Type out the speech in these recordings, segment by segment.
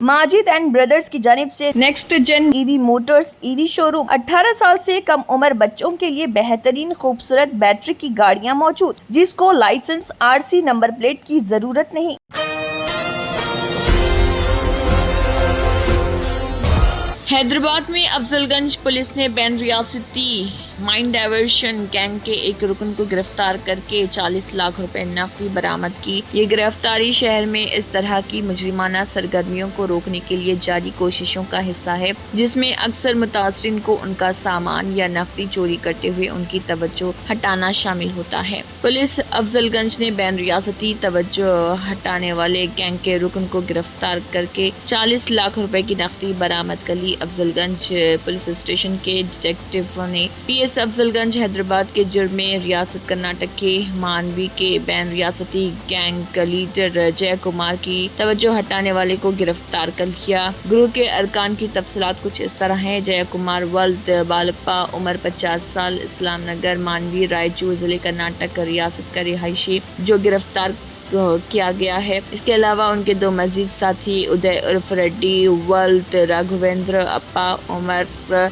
Majid and brothers की जानिब से next gen EV motors EV showroom 18 साल से कम उम्र बच्चों के लिए बेहतरीन खूबसूरत बैटरी की गाड़ियां मौजूद, जिसको लाइसेंस आरसी नंबर प्लेट की जरूरत नहीं। हैदराबाद में अफजलगंज पुलिस ने बैन रियासती माइंड डाइवर्शन गैंग के एक रुकन को गिरफ्तार करके 40 लाख रुपए नकदी बरामद की। ये गिरफ्तारी शहर में इस तरह की मुजरिमाना सरगर्मियों को रोकने के लिए जारी कोशिशों का हिस्सा है, जिसमें अक्सर मुतासरीन को उनका सामान या नकदी चोरी करते हुए उनकी तवज्जो हटाना शामिल होता है। पुलिस अफजलगंज ने बैन रियासती तवज्जो हटाने वाले गैंग के रुकन को गिरफ्तार करके 40 लाख रुपए की नकदी बरामद कर ली। अफजलगंज पुलिस स्टेशन के डिटेक्टिव ने पीएस अफजलगंज हैदराबाद के जुर्म में रियासत कर्नाटक के मानवी के बैन रियासती गैंग का लीडर जय कुमार की तवज्जो हटाने वाले को गिरफ्तार कर लिया। ग्रुप के अरकान की तफसीलात कुछ इस तरह हैं। जय कुमार वल्द बालप्पा, उम्र 50 साल, इस्लाम नगर, मानवी, रायचूर जिले कर्नाटक का रियासत का रिहायशी जो गिरफ्तार किया गया है। इसके अलावा उनके दो मजीद साथी उदय उर्फ रेड्डी वल्द, राघवेंद्र अप्पा, उम्र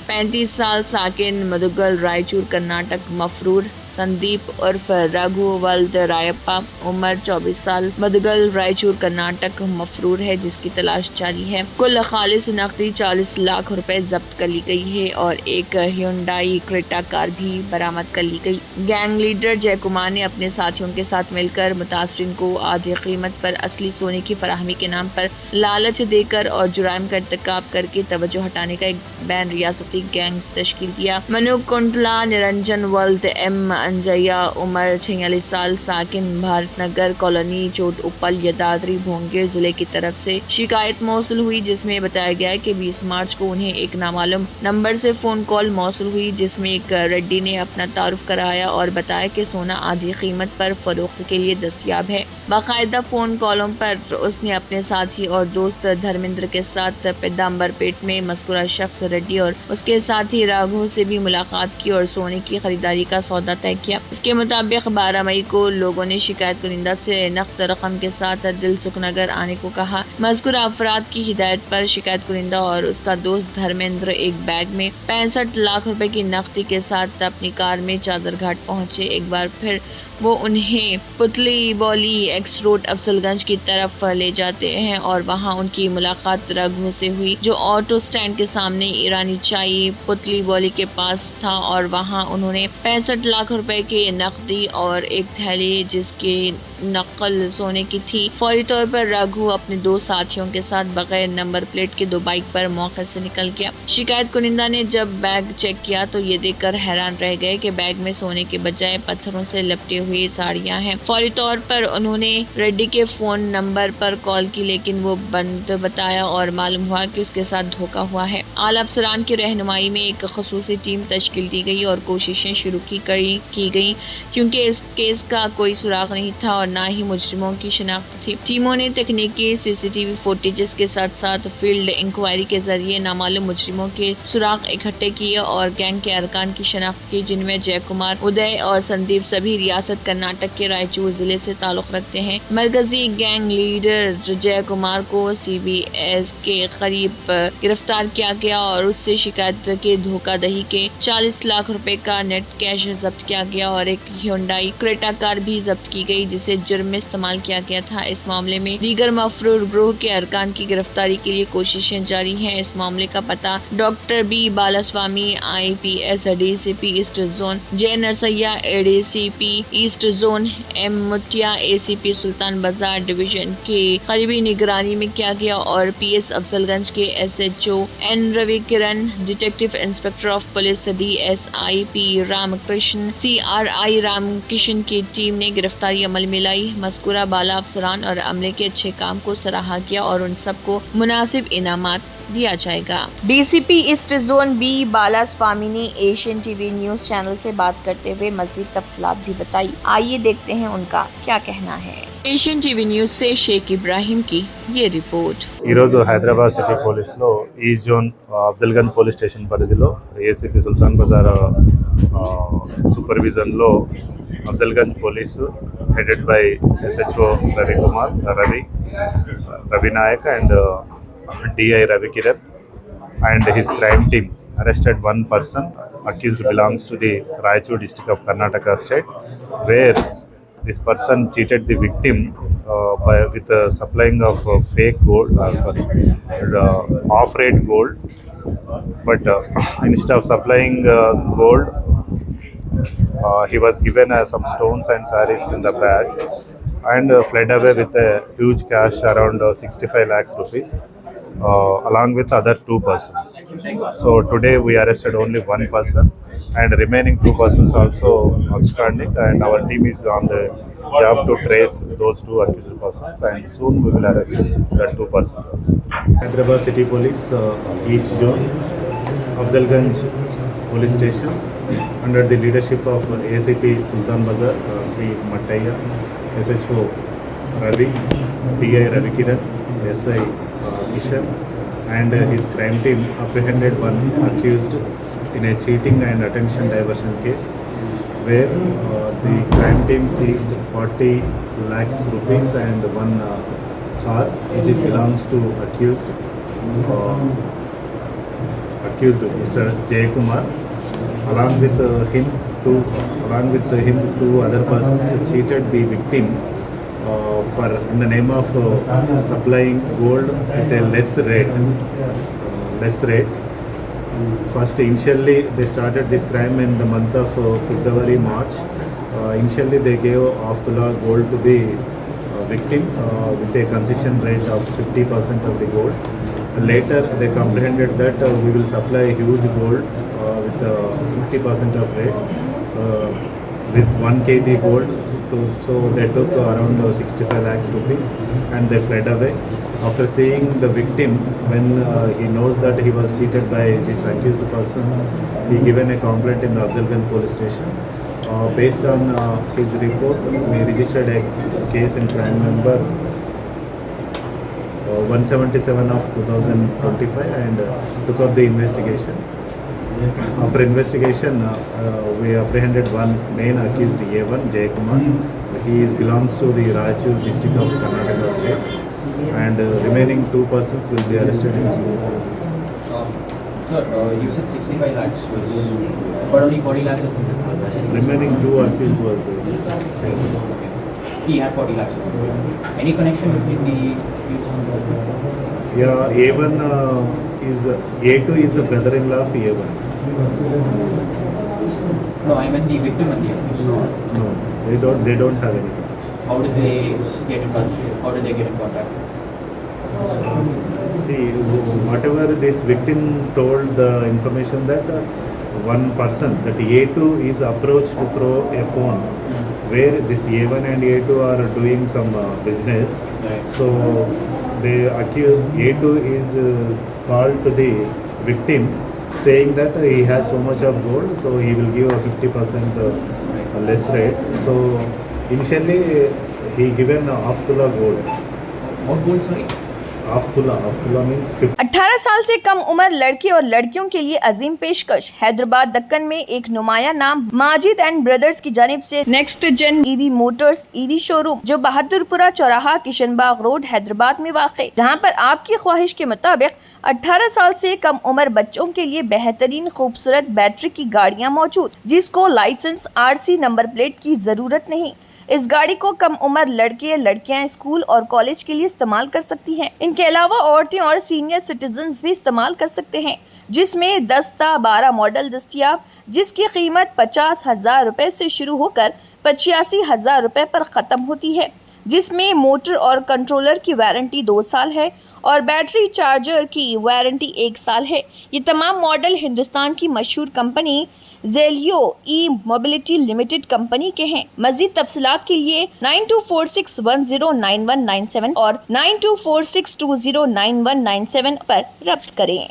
35 साल, साकिन मधुगल, रायचूर कर्नाटक, मफरूर संदीप उर्फ रघु वल्द रायप्पा, उम्र 24 साल, मधुगल, रायचूर कर्नाटक, मफरूर है, जिसकी तलाश जारी है। कुल खालिस नकदी 40 लाख रुपए जब्त कर ली गई है और एक ह्यूंडई क्रेटा कार भी बरामद कर ली गई। गैंग लीडर जय कुमार ने अपने साथियों के साथ मिलकर मुतासरीन को आधी कीमत पर असली सोने की फराहमी के नाम पर लालच देकर और जुराइम का इर्तिकाब करके तवज्जो हटाने का एक बैन रियासती गैंग तश्कील किया। मनु कुंटला, निरंजन वल्द एम अंजया, उम्र 46 साल, साकिन भारत नगर कॉलोनी, चोट उपल, यदाद्री, भोंगीर जिले की तरफ से शिकायत मौसूल हुई, जिसमें बताया गया कि 20 मार्च को उन्हें एक नामालूम नंबर से फोन कॉल मौसूल हुई, जिसमें एक रेड्डी ने अपना तारुफ कराया और बताया कि सोना आधी कीमत पर फरोख्त के लिए दस्तयाब है। बाकायदा फोन कॉलों पर उसने अपने साथी और दोस्त धर्मेंद्र के साथ पैगंबरपेट में मज़कूरा शख्स रेड्डी और उसके साथी राघव से भी मुलाकात की और सोने की खरीदारी का सौदा तय किया। इसके मुताबिक 12 मई को लोगों ने शिकायत कुनिंदा से नकद रकम के साथ दिलसुख नगर आने को कहा। मज़कूरा अफराद की हिदायत पर शिकायत कुनिंदा और उसका दोस्त धर्मेंद्र एक बैग में 65 लाख रुपए की नकदी के साथ अपनी कार में चादर घाट पहुंचे। एक बार फिर वो उन्हें पुतली बौली एक्स रोड अफजलगंज की तरफ ले जाते हैं और वहां उनकी मुलाकात रघु से हुई, जो ऑटो स्टैंड के सामने ईरानी चाय पुतली बौली के पास था और वहां उन्होंने 65 लाख रुपए के नकदी और एक थैली जिसके नकल सोने की थी। फौरी तौर पर रघु अपने दो साथियों के साथ बगैर नंबर प्लेट के दो बाइक पर मौके से निकल गया। शिकायत कुनिंदा ने जब बैग चेक किया तो ये देखकर हैरान रह गए कि बैग में सोने के बजाय पत्थरों से लपटे हुई साड़ियां हैं। फौरी तौर पर उन्होंने रेड्डी के फोन नंबर पर कॉल की, लेकिन वो बंद बताया और मालूम हुआ कि उसके साथ धोखा हुआ है। आला अफसरान की रहनुमाई में एक खसूसी टीम तश्कील दी गई और कोशिशें शुरू की गई, क्योंकि इस केस का कोई सुराग नहीं था और ना ही मुजरिमों की शिनाख्त थी। टीमों ने तकनीकी सीसीटीवी फुटेजेस के साथ साथ फील्ड इंक्वायरी के जरिए नामालूम मुजरिमों के सुराग इकट्ठे किए और गैंग के अरकान की शिनाख्त की, जिनमें जय कुमार, उदय और संदीप सभी रियासत कर्नाटक के रायचूर जिले से ताल्लुक रखते हैं। मरकजी गैंग लीडर जय कुमार को CBS के करीब गिरफ्तार किया गया और उससे शिकायत के धोखाधड़ी के 40 लाख रुपए का नेट कैश जब्त किया गया और एक ह्यूंडई क्रेटा कार भी जब्त की गई, जिसे जुर्म में इस्तेमाल किया गया था। इस मामले में दीगर मफरूर ग्रोह के अरकान की गिरफ्तारी के लिए कोशिशें जारी हैं। इस मामले का पता doctor B Balaswamy IPS DCP east zone, Jai Narsaiah ADCP east zone, M Mutiah ACP Sultan Bazaar division के करीबी निगरानी में किया गया और PS अफजलगंज के SHO N Ravi Kiran, detective inspector of police DSIP Ramakrishna, CRI Ramakrishna की टीम ने गिरफ्तारी अमल में लाई। मज़कूरा बाला अफसरान और अमले के अच्छे काम को सराहा गया और उन सबको मुनासिब इनामात दिया जाएगा। DCP east zone B Balaswamy ने एशियन TV न्यूज चैनल से बात करते हुए मजीद तफसीलात भी बताई। आइए देखते हैं उनका क्या कहना है। एशियन TV न्यूज से शेख इब्राहिम की ये रिपोर्ट। హైదరాబాద్ సిటీ పోలీస్లో ఈ జోన్ అఫ్జల్గంజ్ పోలీస్ స్టేషన్ పరిధిలో ACP సుల్తాన్ బజార్ సూపర్విజన్లో Afzalgunj police headed by SHO Ravi Naik and DI Ravikiran and his crime team arrested one person. Accused belongs to the Raichur district of Karnataka state, where this person cheated the victim with supplying of fake gold, off-rate gold. But instead of supplying gold, he was given some stones and saris in the bag and fled away with a huge cash around 65 lakhs rupees. Along with other two persons. So today we arrested only one person and remaining two persons also absconding, and our team is on the job to trace those two accused persons, and soon we will arrest the two persons also. Hyderabad City Police East Zone, Afzalganj Police Station, under the leadership of ACP Sultan Bazar, Sri Mattaya, SHO Ravi, DI Ravikiran, SI Ishan, and his crime team apprehended one accused in a cheating and attention diversion case, where the crime team seized 40 lakhs rupees and one car which is belongs to accused Mr. Jay Kumar. Along with him two other persons cheated the victim for in the name of supplying gold at a less rate. First, initially they started this crime in the month of February, March. Initially they gave off-the-law gold to the victim with a concession rate of 50% of the gold. Later they comprehended that we will supply huge gold with 50% of rate with 1 kg gold. So they took around 65 lakhs rupees and they fled away. After seeing the victim, when he knows that he was cheated by these accused persons, he given a complaint in the Afzalganj police station. Based on his report, we registered a case in crime number 177 of 2025 and took up the investigation. After investigation, we apprehended one main accused, A1, Jay Kumar. He belongs to the Raichur district of Karnataka state, and remaining two persons will be arrested in soon. Sir, you said 65 lakhs was, but only 40 lakhs was Remaining two accused was he had 40 lakhs. Any connection between the yeah, A1 is A2 is the brother-in-law of A1. No, I meant the victim and the accused. No, they don't have any. How did they get in touch? How did they get in contact? See, whatever this victim told the information that one person, that A2 is approached through a phone, where this A1 and A2 are doing some business. Right. So the accused A2 is called to the victim saying that he has so much of gold, so he will give a 50% less rate. So initially he given off-the-law gold. What gold, sorry? Off-the-law means 50. 18 साल से कम उम्र लड़के और लड़कियों के लिए अजीम पेशकश। हैदराबाद दक्कन में एक नुमाया नाम माजिद एंड ब्रदर्स की जानिब से next gen EV motors EV showroom, जो बहादुरपुरा चौराहा किशनबाग रोड हैदराबाद में वाक़, जहां पर आपकी ख्वाहिश के मुताबिक 18 साल से कम उम्र बच्चों के लिए बेहतरीन खूबसूरत बैटरी की गाड़ियां मौजूद, जिसको लाइसेंस RC नंबर प्लेट की जरूरत नहीं। इस गाड़ी को कम उम्र लड़के लड़कियां स्कूल और कॉलेज के लिए इस्तेमाल कर सकती हैं। इनके अलावा औरतें और सीनियर सिटीजन्स भी इस्तेमाल कर सकते हैं, जिसमें 10-12 मॉडल दस्तयाब, जिसकी कीमत 50,000 रुपए से शुरू होकर 85,000 रुपए पर ख़त्म होती है, जिसमें मोटर और कंट्रोलर की वारंटी 2 साल है और बैटरी चार्जर की वारंटी 1 साल है। ये तमाम मॉडल हिंदुस्तान की मशहूर कंपनी जेलियो ई मोबिलिटी लिमिटेड कंपनी के हैं। मजीद तफसीलात के लिए 9246109197 और 9246209197 पर रब्त करें।